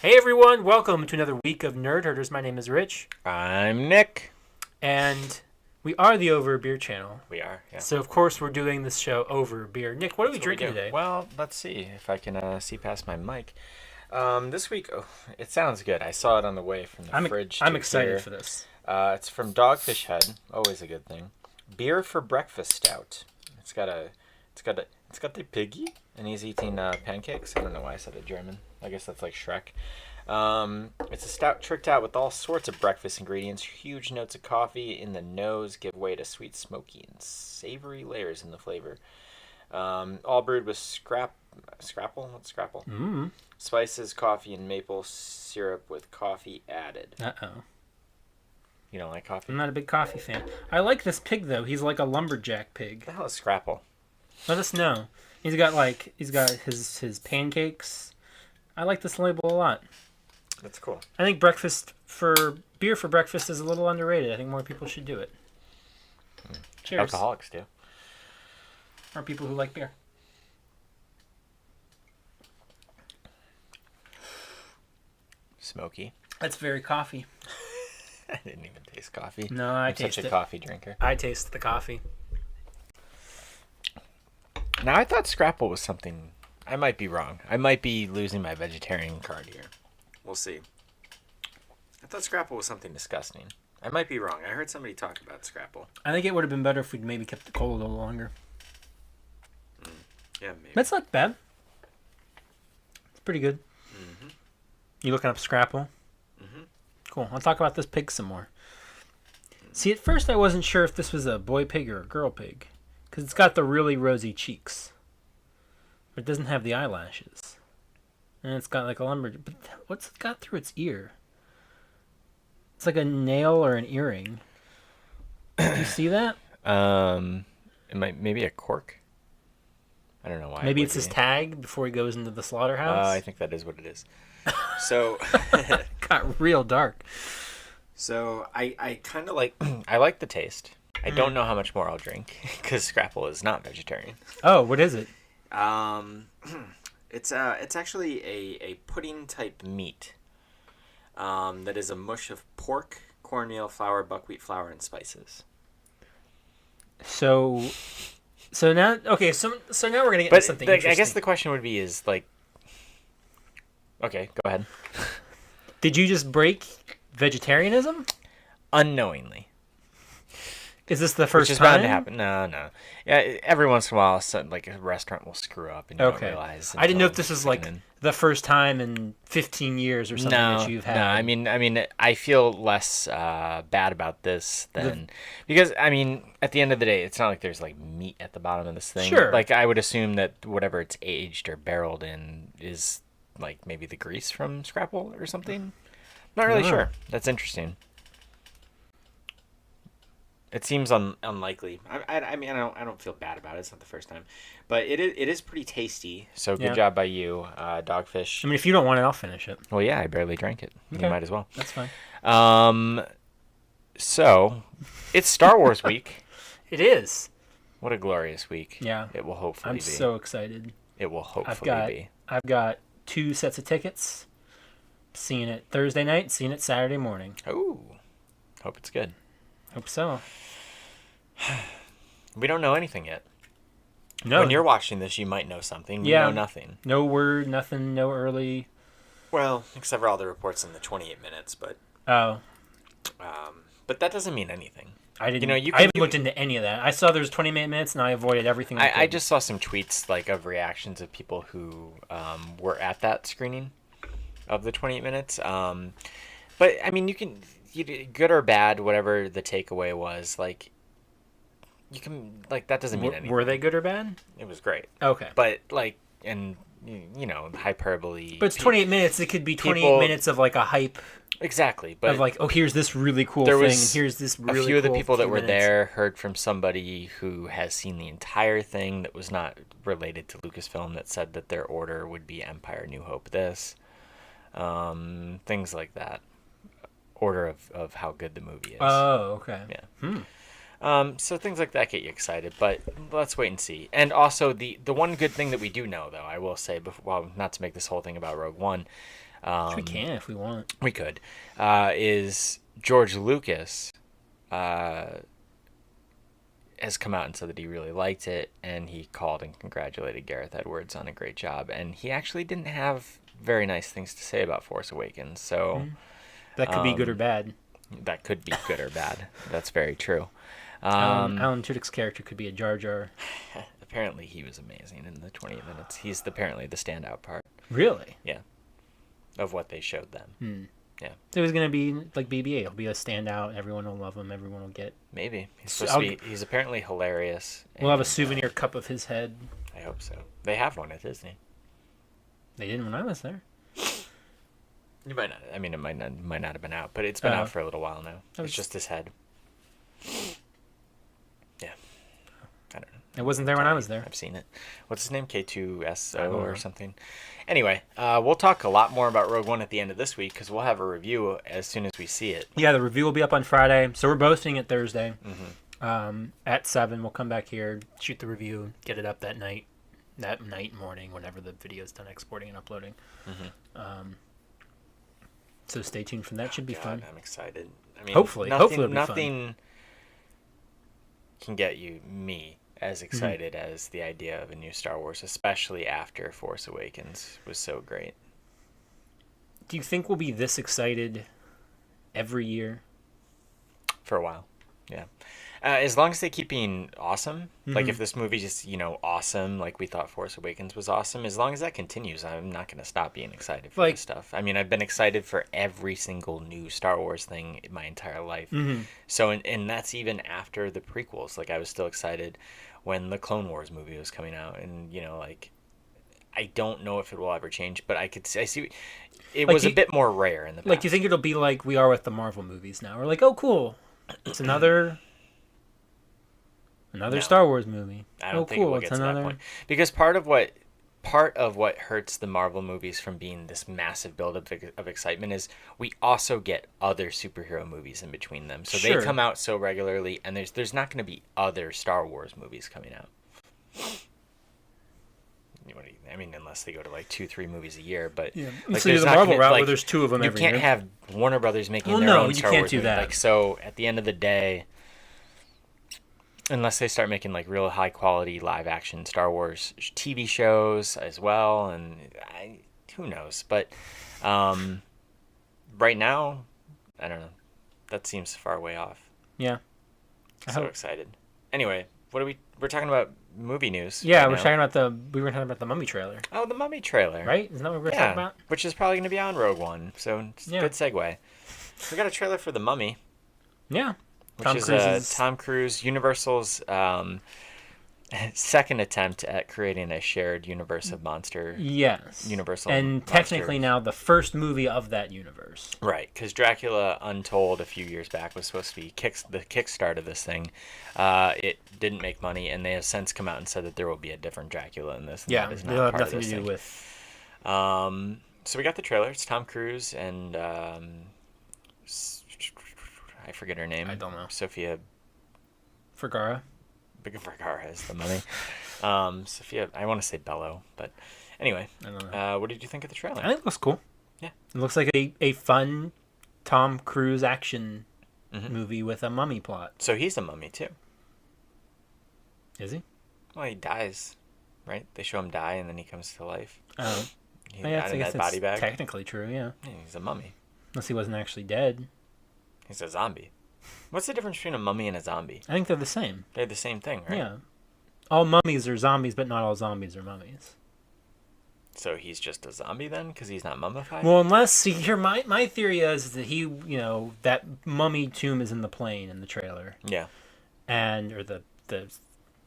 Hey everyone, welcome to another week of Nerd Herders. My name is Rich, I'm Nick. and we are the Over Beer channel. We are, yeah. So of course we're doing this show over beer. Nick, what are we drinking today? Well, let's see if I can see past my mic. This week, it sounds good. I saw it on the way from the fridge. I'm excited for this. It's from Dogfish Head. Always a good thing. Beer for breakfast stout. It's got the piggy, and he's eating pancakes. I don't know why I said it German. I guess that's like Shrek. It's a stout tricked out with all sorts of breakfast ingredients. Huge notes of coffee in the nose give way to sweet, smoky, and savory layers in the flavor. All brewed with scrapple? What's scrapple? Mm. Spices, coffee, and maple syrup with coffee added. Uh-oh. You don't like coffee? I'm not a big coffee fan. I like this pig, though. He's like a lumberjack pig. What the hell is scrapple? Let us know. He's got his pancakes. I like this label a lot. That's cool. I think beer for breakfast is a little underrated. I think more people should do it. Cheers. Alcoholics do. Or people who like beer. Smoky. That's very coffee. I didn't even taste coffee. No, I'm such a coffee drinker. I taste the coffee. Now, I thought scrapple was something... I might be wrong. I might be losing my vegetarian card here. We'll see. I thought scrapple was something disgusting. I might be wrong. I heard somebody talk about scrapple. I think it would have been better if we'd maybe kept the cold a little longer. Yeah, maybe. That's not bad. It's pretty good. Mm-hmm. You looking up scrapple? Mm-hmm. Cool. I'll talk about this pig some more. See, at first I wasn't sure if this was a boy pig or a girl pig. Because it's got the really rosy cheeks. But it doesn't have the eyelashes. And it's got like a lumberjack. But what's it got through its ear? It's like a nail or an earring. Do you see that? Maybe a cork? I don't know why. Maybe it's his tag before he goes into the slaughterhouse? I think that is what it is. So... got real dark. So, I kind of like... I like the taste. I don't know how much more I'll drink, because scrapple is not vegetarian. Oh, what is it? It's actually a pudding type meat that is a mush of pork, cornmeal, flour, buckwheat flour, and spices. So now now we're gonna get into something interesting. I guess the question would be is like, okay, go ahead. Did you just break vegetarianism? Unknowingly. Is this the first Which is time? bound to happen. No. Yeah, every once in a while, like a restaurant will screw up and you don't realize. I didn't know if this was like the first time in 15 years or something that you've had. No, I mean, I feel less bad about this than because I mean, at the end of the day, it's not like there's like meat at the bottom of this thing. Sure. Like I would assume that whatever it's aged or barreled in is like maybe the grease from scrapple or something. Not really sure. That's interesting. It seems unlikely. I mean, I don't feel bad about it. It's not the first time, but it is pretty tasty. So good job by you, Dogfish. I mean, if you don't want it, I'll finish it. Well, yeah, I barely drank it. Okay. You might as well. That's fine. So it's Star Wars week. It is. What a glorious week. Yeah. It will hopefully be. I'm so excited. It will hopefully be. I've got 2 sets of tickets. Seeing it Thursday night, seeing it Saturday morning. Ooh. Hope it's good. Hope so. We don't know anything yet. No. When you're watching this, you might know something. We know nothing. No word, nothing, no early. Well, except for all the reports in the 28 minutes, but... Oh. But that doesn't mean anything. I didn't. I haven't looked into any of that. I saw there's 28 minutes, and I avoided everything. I just saw some tweets like of reactions of people who were at that screening of the 28 minutes. But I mean, good or bad, whatever the takeaway was, like you can like that doesn't mean anything. Were they good or bad? It was great. Okay. But like, and you know, hyperbole. But it's 28 minutes. It could be 28 minutes of like a hype. Exactly, but of like, oh, here's this really cool thing, and here's this really cool. A few of the people that were there heard from somebody who has seen the entire thing that was not related to Lucasfilm that said that their order would be Empire, New Hope, this, things like that. Order of how good the movie is. Oh, okay. Yeah. So things like that get you excited, but let's wait and see. And also the one good thing that we do know, though, I will say, well, not to make this whole thing about Rogue One. Which we can if we want. We could. Is George Lucas has come out and said that he really liked it, and he called and congratulated Gareth Edwards on a great job. And he actually didn't have very nice things to say about Force Awakens. So that could be good or bad. That could be good or bad. That's very true. Alan Tudyk's character could be a Jar Jar. Apparently, he was amazing in the 20 minutes. He's apparently the standout part. Really? Yeah. Of what they showed them. Yeah. It was going to be like BB-8. He'll be a standout. Everyone will love him. Everyone will get... Maybe. He's apparently hilarious. We'll have a souvenir cup of his head. I hope so. They have one at Disney. They didn't when I was there. You might not. I mean, it might not have been out, but it's been out for a little while now. It's just his head. Yeah. I don't know. It wasn't there when I was there. I've seen it. What's his name? K2SO or something. Anyway, we'll talk a lot more about Rogue One at the end of this week because we'll have a review as soon as we see it. Yeah, the review will be up on Friday. So we're both seeing it Thursday at 7. We'll come back here, shoot the review, get it up that night, morning, whenever the video's done exporting and uploading. So stay tuned for that. Should be fun. I'm excited. I mean, hopefully it'll be nothing fun. Can get me as excited as the idea of a new Star Wars, especially after Force Awakens was so great. Do you think we'll be this excited every year? For a while, yeah. As long as they keep being awesome, like if this movie just, awesome, like we thought Force Awakens was awesome, as long as that continues, I'm not going to stop being excited for this stuff. I mean, I've been excited for every single new Star Wars thing in my entire life. So, and that's even after the prequels. Like, I was still excited when the Clone Wars movie was coming out, and, I don't know if it will ever change, but I see it was a bit more rare in the past. Like, you think it'll be like we are with the Marvel movies now? We're like, oh, cool. It's another Star Wars movie. I don't think it will get to that point. Because part of what hurts the Marvel movies from being this massive buildup of excitement is we also get other superhero movies in between them. So they come out so regularly, and there's not going to be other Star Wars movies coming out. I mean, unless they go to like 2-3 movies a year, but so there's the Marvel route where there's 2 of them every year. You can't have Warner Brothers making their own Star Wars movie. Like, so at the end of the day, unless they start making like real high quality live action Star Wars TV shows as well, and who knows? But right now, I don't know. That seems far way off. Yeah. So excited. Anyway, we're talking about movie news. Yeah, we were talking about the Mummy trailer. Oh, the Mummy trailer. Right? Isn't that what we were talking about? Which is probably going to be on Rogue One. So it's a good segue. We got a trailer for the Mummy. Yeah. Which is Tom Cruise, Universal's second attempt at creating a shared universe of monster. Yes. Universal. And technically now the first movie of that universe. Right, because Dracula Untold a few years back was supposed to be the kickstart of this thing. It didn't make money, and they have since come out and said that there will be a different Dracula in this. Yeah, that is not have nothing to do with. So we got the trailer. It's Tom Cruise and I forget her name. I don't know. Sofia Vergara. Vergara is the Mummy. Sophia, I want to say Bello, but anyway. I don't know. What did you think of the trailer? I think it looks cool. Yeah. It looks like a fun Tom Cruise action movie with a mummy plot. So he's a mummy too. Is he? Well, he dies, right? They show him die and then he comes to life. Oh. He's out in that body bag. Technically true, yeah. He's a mummy. Unless he wasn't actually dead. He's a zombie. What's the difference between a mummy and a zombie? I think they're the same. They're the same thing, right? Yeah. All mummies are zombies, but not all zombies are mummies. So he's just a zombie then, because he's not mummified? Well, unless my theory is that he, that mummy tomb is in the plane in the trailer. Yeah. Or the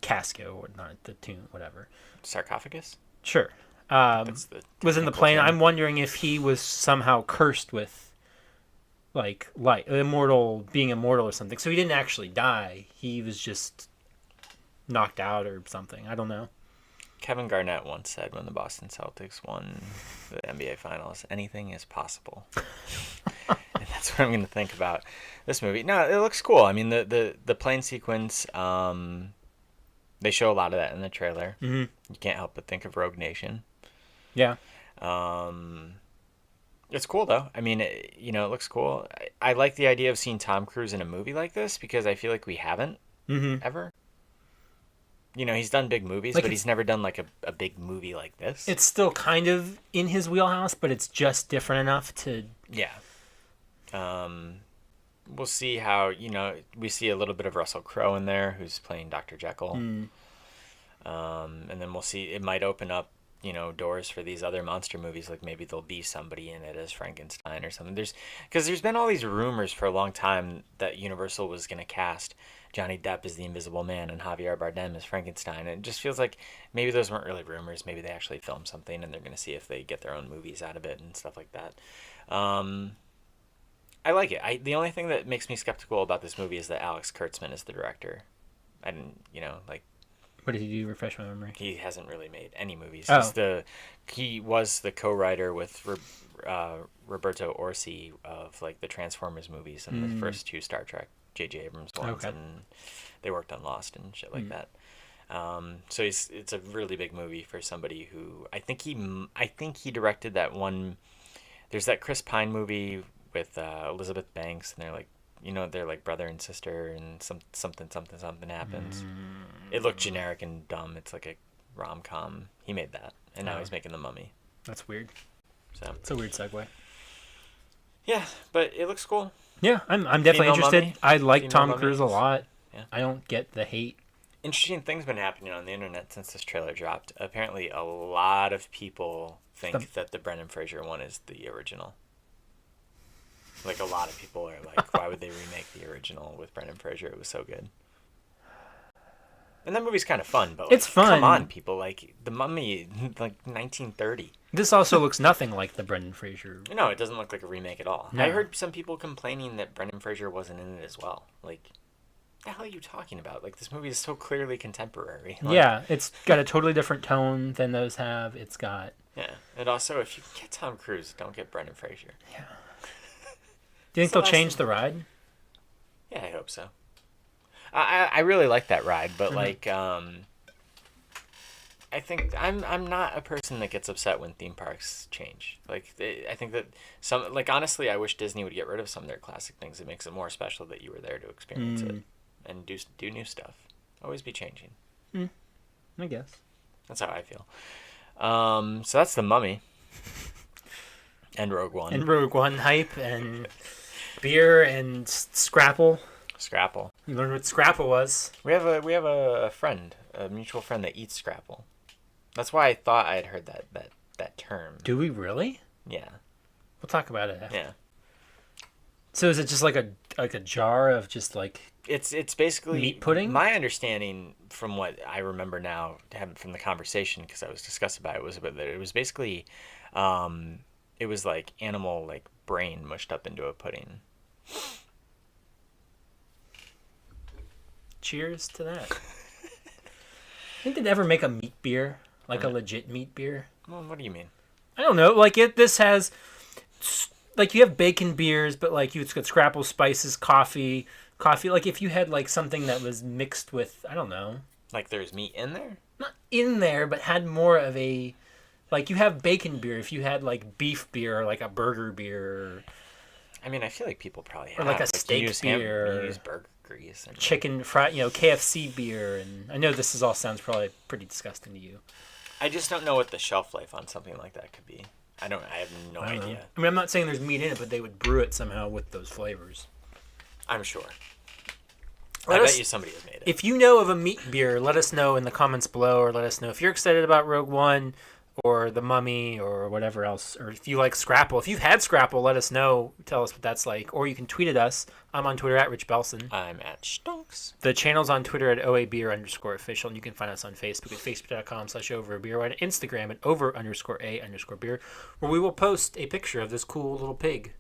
casket or not the tomb, whatever. Sarcophagus? Sure. Was in the plane. I'm wondering if he was somehow cursed with like being immortal or something. So he didn't actually die. He was just knocked out or something. I don't know. Kevin Garnett once said when the Boston Celtics won the NBA Finals, anything is possible. And that's what I'm going to think about this movie. No, it looks cool. I mean, the plane sequence, they show a lot of that in the trailer. Mm-hmm. You can't help but think of Rogue Nation. Yeah. It's cool though. I mean, it looks cool. I like the idea of seeing Tom Cruise in a movie like this because I feel like we haven't ever. He's done big movies, Like but he's never done like a big movie like this. It's still kind of in his wheelhouse, but it's just different enough to... Yeah. We'll see how, we see a little bit of Russell Crowe in there, who's playing Dr. Jekyll. And then we'll see, it might open up, doors for these other monster movies. Like maybe there'll be somebody in it as Frankenstein or something. Because there's been all these rumors for a long time that Universal was going to cast Johnny Depp as the Invisible Man and Javier Bardem as Frankenstein. And it just feels like maybe those weren't really rumors. Maybe they actually filmed something and they're going to see if they get their own movies out of it and stuff like that. I like it. The only thing that makes me skeptical about this movie is that Alex Kurtzman is the director. I didn't, What did he do? Refresh my memory. He hasn't really made any movies. Oh. He was the co-writer with Roberto Orsi of like the Transformers movies and the first 2 Star Trek J.J. Abrams ones, and they worked on Lost and shit like that. So it's a really big movie for somebody who I think he directed that one. There's that Chris Pine movie with Elizabeth Banks, and they're like brother and sister, and something happens. It looked generic and dumb. It's like a rom-com. He made that, and now he's making The Mummy. That's weird. So it's a weird segue. Yeah, but it looks cool. Yeah, I'm definitely interested. Mummy. I like Female Tom Cruise a mummies. lot. Yeah. I don't get the hate. Interesting things been happening on the internet since this trailer dropped. Apparently, a lot of people think that the Brendan Fraser one is the original. Like, a lot of people are like, why would they remake the original with Brendan Fraser? It was so good. And that movie's kind of fun, but it's fun. Come on, people. Like, The Mummy, like 1930. This also looks nothing like the Brendan Fraser. No, it doesn't look like a remake at all. No. I heard some people complaining that Brendan Fraser wasn't in it as well. Like, what the hell are you talking about? Like, this movie is so clearly contemporary. Like, Yeah, it's got a totally different tone than those have. It's got... Yeah, and also, if you get Tom Cruise, don't get Brendan Fraser. Yeah. Do you think they'll change the ride? Yeah, I hope so. I really like that ride, but like I think I'm not a person that gets upset when theme parks change. Like I think that honestly, I wish Disney would get rid of some of their classic things. It makes it more special that you were there to experience it and do new stuff. Always be changing. I guess that's how I feel. So that's The Mummy and Rogue One. And Rogue One hype and beer and Scrapple. Scrapple. You learned what Scrapple was. We have a friend, a mutual friend that eats Scrapple. That's why I thought I had heard that term. Do we really? Yeah. We'll talk about it after. Yeah. So is it just like a jar of just like It's basically meat pudding? My understanding from what I remember now from the conversation, because I was discussed about it, was that it was basically it was like animal like brain mushed up into a pudding. Cheers to that. Think they'd ever make a meat beer? Like a legit meat beer? Well, what do you mean? I don't know. Like this has, like you have bacon beers, but like it's got Scrapple spices, coffee. Like if you had like something that was mixed with, I don't know. Like there's meat in there? Not in there, but had more of a, like you have bacon beer. If you had like beef beer or like a burger beer. I mean, I feel like people probably have. Or like a steak beer. You use burger grease. Or chicken fried, KFC beer. And I know all sounds probably pretty disgusting to you. I just don't know what the shelf life on something like that could be. I have no idea. I mean, I'm not saying there's meat in it, but they would brew it somehow with those flavors. I'm sure. I bet you somebody has made it. If you know of a meat beer, let us know in the comments below, or let us know if you're excited about Rogue One or The Mummy or whatever else, or if you like Scrapple. If you've had Scrapple, let us know. Tell us what that's like. Or you can tweet at us. I'm on Twitter at Rich Belson. I'm at Stonks. The channel's on Twitter at OABeer_official, and you can find us on Facebook at facebook.com/overabeer, or on Instagram at over_a_beer, where we will post a picture of this cool little pig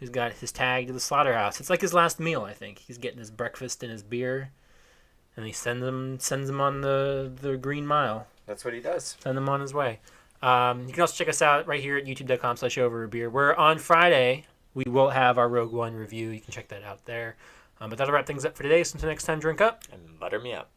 who's got his tag to the slaughterhouse. It's like his last meal, I think. He's getting his breakfast and his beer, and he sends him on the Green Mile. That's what he does. Send him on his way. You can also check us out right here at youtube.com/overabeer, where on Friday we will have our Rogue One review. You can check that out there. But that'll wrap things up for today. So until next time, drink up And butter me up.